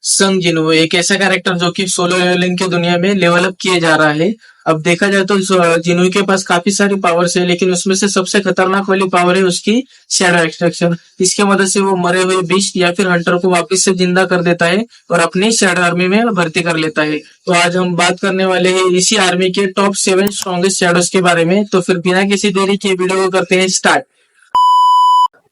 संग जिन्हो एक ऐसा कैरेक्टर जो कि सोलो लेवलिंग की दुनिया में लेवल अप किए जा रहा है। अब देखा जाए तो जिन्हो के पास काफी सारी पावर्स है, लेकिन उसमें से सबसे खतरनाक वाली पावर है उसकी शैडो एक्सट्रैक्शन। इसके मदद से वो मरे हुए बीस्ट या फिर हंटर को वापस से जिंदा कर देता है और अपनी शैडो आर्मी में भर्ती कर लेता है। तो आज हम बात करने वाले हैं इसी आर्मी के टॉप 7 स्ट्रॉन्गेस्ट शैडोज के बारे में। तो फिर बिना किसी देरी के वीडियो को करते हैं स्टार्ट।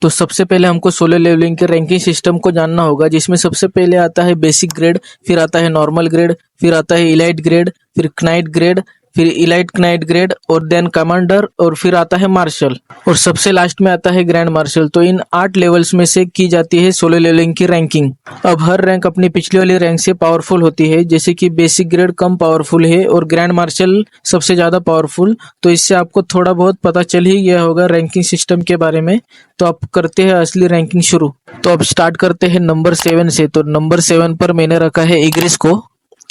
तो सबसे पहले हमको सोलो लेवलिंग के रैंकिंग सिस्टम को जानना होगा, जिसमें सबसे पहले आता है बेसिक ग्रेड, फिर आता है नॉर्मल ग्रेड, फिर आता है इलाइट ग्रेड, फिर नाइट ग्रेड, फिर इलाइट नाइट ग्रेड और देन कमांडर और फिर आता है मार्शल और सबसे लास्ट में आता है ग्रैंड मार्शल। तो इन 8 लेवल्स में से की जाती है सोलो लेवलिंग की रैंकिंग। अब हर रैंक अपनी पिछली वाली रैंक से पावरफुल होती है, जैसे कि बेसिक ग्रेड कम पावरफुल है और ग्रैंड मार्शल सबसे ज्यादा पावरफुल। तो इससे आपको थोड़ा बहुत पता चल ही गया होगा रैंकिंग सिस्टम के बारे में। तो अब करते हैं असली रैंकिंग शुरू। तो अब स्टार्ट करते हैं नंबर 7 से। तो नंबर 7 पर मैंने रखा है इग्रिस को।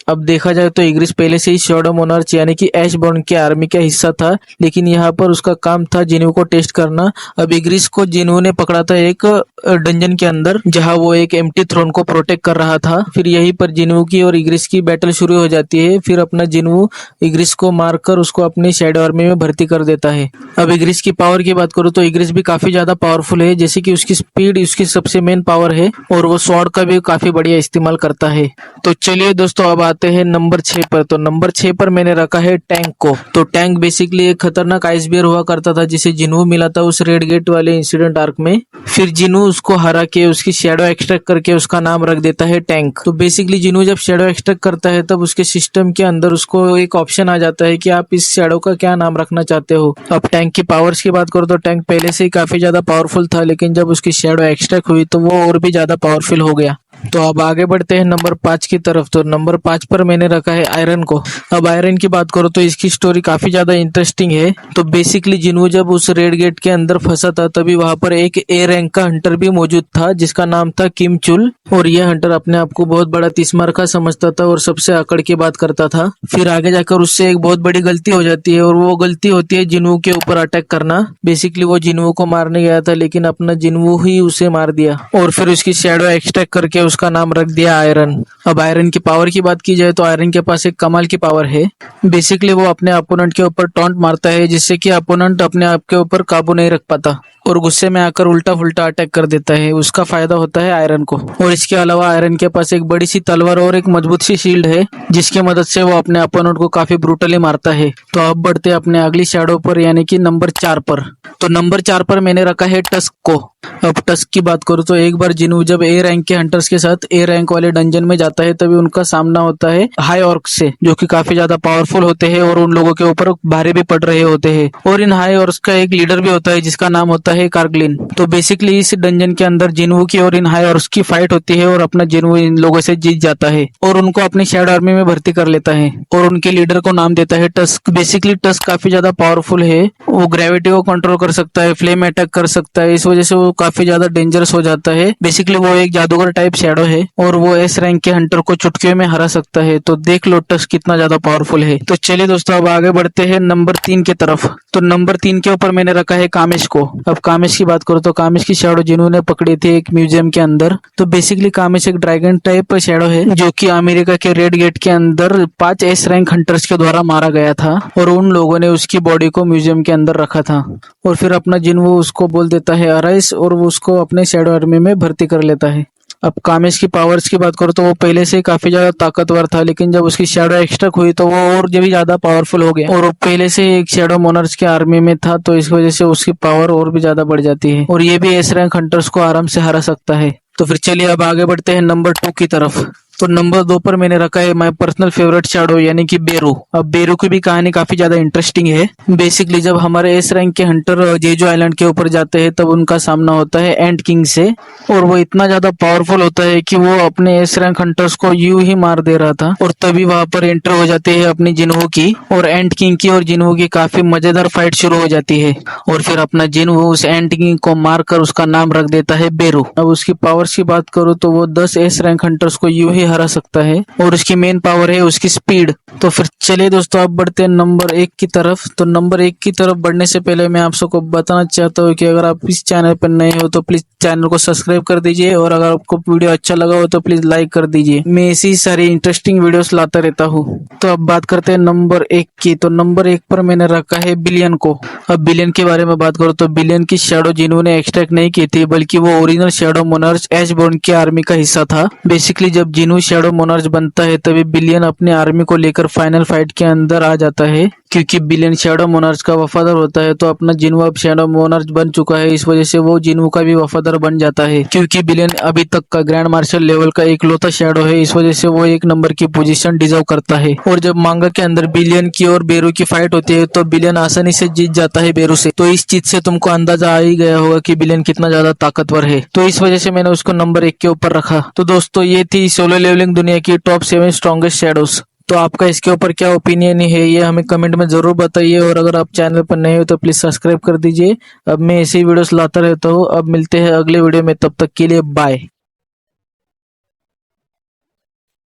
अब देखा जाए तो इग्रिस पहले से ही शैडो मोनार्च यानी कि ऐशबॉर्न के आर्मी का हिस्सा था, लेकिन यहाँ पर उसका काम था जिन्हू को टेस्ट करना। अब इग्रिस को जिन्हू ने पकड़ा था एक डंजन के अंदर, जहाँ वो एक एम्प्टी थ्रोन को प्रोटेक्ट कर रहा था। फिर यहीं पर जिन्हू की और इग्रिस की बैटल शुरू हो जाती है। फिर अपना जिन्हू इग्रिस को मारकर उसको अपनी शैडो आर्मी में भर्ती कर देता है। अब इग्रिस की पावर की बात करूँ तो इग्रिस भी काफी ज्यादा पावरफुल है, जैसे कि उसकी स्पीड उसकी सबसे मेन पावर है और वो स्वॉर्ड का भी काफी बढ़िया इस्तेमाल करता है। तो चलिए दोस्तों अब आते हैं नंबर 6 पर। तो नंबर 6 पर मैंने रखा है टैंक को। तो टैंक बेसिकली एक खतरनाक आइस बियर हुआ करता था, जिसे जिन्हू मिला था उस रेड गेट वाले इंसिडेंट आर्क में। फिर जिन्हू उसको हरा के उसकी शैडो एक्सट्रैक्ट करके उसका नाम रख देता है टैंक। तो बेसिकली जिन्हू जब शैडो एक्सट्रैक्ट करता है तब उसके सिस्टम के अंदर उसको एक ऑप्शन आ जाता है कि आप इस शैडो का क्या नाम रखना चाहते हो। अब टैंक की पावर्स की बात करो तो टैंक पहले से ही काफी ज्यादा पावरफुल था, लेकिन जब उसकी शैडो एक्सट्रैक्ट हुई तो वो और भी ज्यादा पावरफुल हो गया। तो अब आगे बढ़ते हैं नंबर 5 की तरफ। तो नंबर 5 पर मैंने रखा है आयरन को। अब आयरन की बात करो तो इसकी स्टोरी काफी ज्यादा इंटरेस्टिंग है। तो बेसिकली जिन्हू जब उस रेड गेट के अंदर फंसा था तभी वहां पर एक ए रैंक का हंटर भी मौजूद था, जिसका नाम था किम चुल। और यह हंटर अपने आप को बहुत बड़ा तिस्मारखा समझता था और सबसे अकड़ की बात करता था। फिर आगे जाकर उससे एक बहुत बड़ी गलती हो जाती है और वो गलती होती है जिन्हू के ऊपर अटैक करना। बेसिकली वो जिन्हू को मारने गया था, लेकिन अपना जिन्हू ही उसे मार दिया और फिर उसकी शैडो एक्सट्रैक्ट करके उसका नाम रख दिया आयरन। अब आयरन की पावर की बात की जाए तो आयरन के पास एक कमाल की पावर है। बेसिकली वो अपने अपोनेंट के ऊपर टॉन्ट मारता है, जिससे कि अपोनेंट अपने आप के ऊपर काबू नहीं रख पाता और गुस्से में आकर उल्टा फुल्टा अटैक कर देता है। उसका फायदा होता है आयरन को। और इसके अलावा आयरन के पास एक बड़ी सी तलवार और एक मजबूत सी शील्ड है, जिसकी मदद से वो अपने अपोनेंट को काफी ब्रूटली मारता है। तो अब बढ़ते अपने अगली शैडो पर, यानी कि नंबर 4 पर। तो नंबर 4 पर मैंने रखा है टस्क को। अब टस्क की बात करूँ तो एक बार जिन्हू जब ए रैंक के हंटर्स के साथ ए रैंक वाले डंजन में जाता है तभी उनका सामना होता है हाई ऑर्क से, जो कि काफी ज्यादा पावरफुल होते हैं और उन लोगों के ऊपर भारी भी पड़ रहे होते हैं। और इन हाई ऑर्क्स का एक लीडर भी होता है जिसका नाम होता है कार्गलिन। तो बेसिकली इस डंजन के अंदर जिन्हू की और इन हाई ऑर्क्स की फाइट होती है और अपना जिन्हू इन लोगों से जीत जाता है और उनको अपनी शैडो आर्मी में भर्ती कर लेता है और उनके लीडर को नाम देता है टस्क। बेसिकली टस्क काफी ज्यादा पावरफुल है, वो ग्रेविटी को कंट्रोल कर सकता है, फ्लेम अटैक कर सकता है, इस वजह से वो काफी ज्यादा डेंजरस हो जाता है। बेसिकली वो एक जादूगर टाइप शैडो है और वो एस रैंक के हंटर को चुटकियों में हरा सकता है। तो देख लो टस्क कितना ज्यादा पावरफुल है। तो चलिए दोस्तों अब आगे बढ़ते हैं नंबर 3 की तरफ। तो नंबर 3 के ऊपर मैंने रखा है कामेश को। अब कामेश की बात करो तो कामेश की शैडो जिन्हू ने पकड़ी थी एक म्यूजियम के अंदर। तो बेसिकली कामेश एक ड्रैगन टाइप शैडो है, जो कि अमेरिका के रेड गेट के अंदर 5 एस रैंक हंटर्स के द्वारा मारा गया था और उन लोगों ने उसकी बॉडी को म्यूजियम के अंदर रखा था। और फिर अपना जिन्हू उसको बोल देता है अराइस और वो उसको अपने शैडो आर्मी में भर्ती कर लेता है। अब कामेश की पावर्स की बात करो तो वो पहले से काफी ज्यादा ताकतवर था, लेकिन जब उसकी शैडो एक्सट्रैक्ट हुई तो वो और भी ज्यादा पावरफुल हो गया और वो पहले से एक शैडो मोनार्च के आर्मी में था, तो इस वजह से उसकी पावर और भी ज्यादा बढ़ जाती है और ये भी एस रैंक हंटर्स को आराम से हरा सकता है। तो फिर चलिए अब आगे बढ़ते हैं नंबर 2 की तरफ। तो नंबर 2 पर मैंने रखा है माय पर्सनल फेवरेट शैडो यानी कि बेरू। अब बेरू की भी कहानी काफी ज्यादा इंटरेस्टिंग है। बेसिकली जब हमारे एस रैंक के हंटर जेजो आइलैंड के ऊपर जाते हैं तब उनका सामना होता है एंट किंग से और वो इतना ज्यादा पावरफुल होता है कि वो अपने एस रैंक हंटर्स को यूं ही मार दे रहा था और तभी वहां पर एंटर हो जाते हैं अपनी जिन्हू की और एंट किंग की और जिन्हू की काफी मजेदार फाइट शुरू हो जाती है और फिर अपना जिन्हू उस एंट किंग को मारकर उसका नाम रख देता है बेरू। अब उसकी पावर्स की बात करूँ तो वो 10 एस रैंक हंटर्स को यूं ही हरा सकता है और उसकी मेन पावर है उसकी स्पीड। तो फिर चलिए दोस्तों अब बढ़ते हैं नंबर 1 की तरफ। तो नंबर 1 की तरफ बढ़ने से पहले मैं आप सबको बताना चाहता हूँ कि अगर आप इस चैनल पर नए हो तो प्लीज चैनल को सब्सक्राइब कर दीजिए और अगर आपको वीडियो अच्छा लगा हो तो प्लीज लाइक कर दीजिए। मैं ऐसी सारी इंटरेस्टिंग वीडियोस लाता रहता हूँ। तो अब बात करते हैं नंबर 1 की। तो नंबर 1 पर मैंने रखा है बिलियन को। अब बिलियन के बारे में बात करूँ तो बिलियन की शैडो जिन्होंने एक्सट्रैक्ट नहीं की थी बल्कि वो ओरिजिनल शैडो मोनार्च एशबोर्न की आर्मी का हिस्सा था। बेसिकली जब जिन्हू शैडो मोनार्च बनता है तभी बिलियन अपने आर्मी को लेकर फाइनल फाइट के अंदर आ जाता है। क्योंकि बिलियन शैडो मोनार्च का वफादार होता है तो अपना जिन्हू अब शैडो मोनार्च बन चुका है, इस वजह से वो जिन्हू का भी वफादार बन जाता है। क्योंकि बिलियन अभी तक का ग्रैंड मार्शल लेवल का इकलौता शैडो है, इस वजह से वो 1 नंबर की पोजीशन डिजर्व करता है। और जब मांगा के अंदर बिलियन की और बेरू की फाइट होती है तो बिलियन आसानी से जीत जाता है बेरू से। तो इस चीज से तुमको अंदाजा आ ही गया होगा कि बिलियन कितना ज्यादा ताकतवर है। तो इस वजह से मैंने उसको नंबर 1 के ऊपर रखा। तो दोस्तों ये थी सोलो लेवलिंग दुनिया की टॉप 7 स्ट्रॉन्गेस्ट शैडोज। तो आपका इसके ऊपर क्या ओपिनियन है ये हमें कमेंट में जरूर बताइए और अगर आप चैनल पर नए हो तो प्लीज सब्सक्राइब कर दीजिए। अब मैं ऐसी वीडियोस लाता रहता हूँ। अब मिलते हैं अगले वीडियो में, तब तक के लिए बाय।